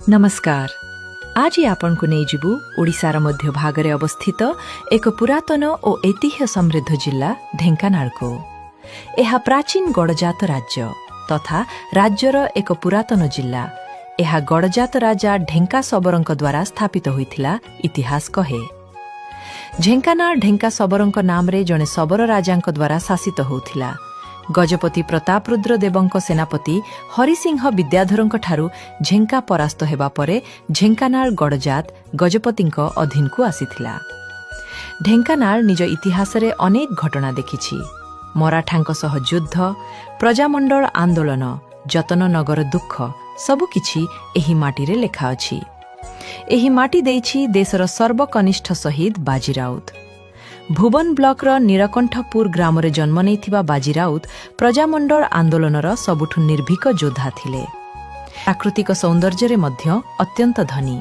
नमस्कार। आज आपण को नहीं जीवु ओडिशार मध्य भागरे अवस्थित एक पुरातन और ऐतिह्य समृद्ध जिला ढेंकानाल को। यह प्राचीन गड़जात राज्य तथा राज्यर एक पुरातन जिला। यह गड़जात राजा ढेंका सबरंक द्वारा स्थापित होइथिला इतिहास कहे। ढेंकानाल ढेंका सबरंक नाम रे जने सबर राजांक द्वारा शासित होउथिला। गजपति प्रतापरुद्र देवंक सेनापति हरिसिंह विद्याधरंक ठारू झेंका परास्त हेबा परे ढेंकानाल गड़जात गजपतिंक अधीन को आसीथिला। ढेंकानाल निज इतिहास रे अनेक घटना देखिछि। मराठांक सह युद्ध, प्रजामंडल आंदोलन, जतननगर दुख सबुकिछि एही माटी रे लेखा अछि। एही माटी देइछि देशर सर्वकनिष्ठ शहीद बाजी राउत। भुवन ब्लॉकर नीलकंठपुर ग्राम रे जन्म नेइथिबा बाजी राउत प्रजामंडल आंदोलनर सबुठु निर्भीक योद्धा थिले। प्राकृतिक सौंदर्य रे मध्य अत्यंत धनी।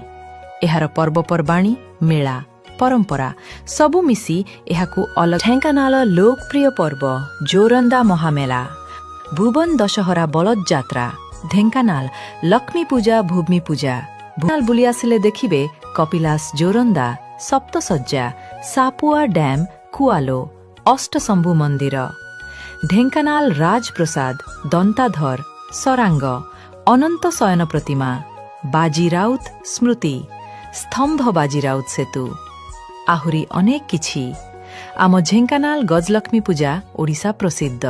एहार पर्वपर्वाणी, मेला, परंपरा सबु मिसी एहाकु अलग। ढेंकानाल लोकप्रिय पर्व जोरंदा महामेला, भुवन दशहरा बलद जात्रा, ढेंकानाल लक्ष्मी पूजा, भूमि पूजा। भुवन बुली आसिले देखिबे कपिलास जोरंदा, सप्तसज्जा, सापुआ डैम, कुआलो, अष्टशंभु मंदिर, ढेंकानाल राजप्रसाद, दंताधर, सरांग, अनंत शयन प्रतिमा, बाजी राउत स्मृति, स्तंभ बाजी राउत सेतु, आहुरी अनेक किछि। आम ढेंकानाल गजलक्ष्मी पूजा ओडिशा प्रसिद्ध।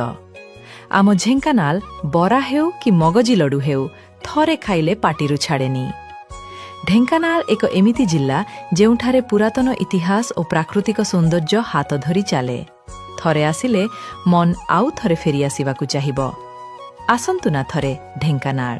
आम ढेंकानाल बरा हेउ कि मगजी लडू हेउ थरे खाइले पाटिरु छाड़ेनी। ढेंकानाल एक एमिति जिल्ला जेउठारे पुरातन इतिहास और प्राकृतिक सौंदर्य हाथ धरी चले। थरे आसिले मन आउ थरे फेरी आसिबाकु चाहिबो। आसंतु ना थरे ढेंकानाल।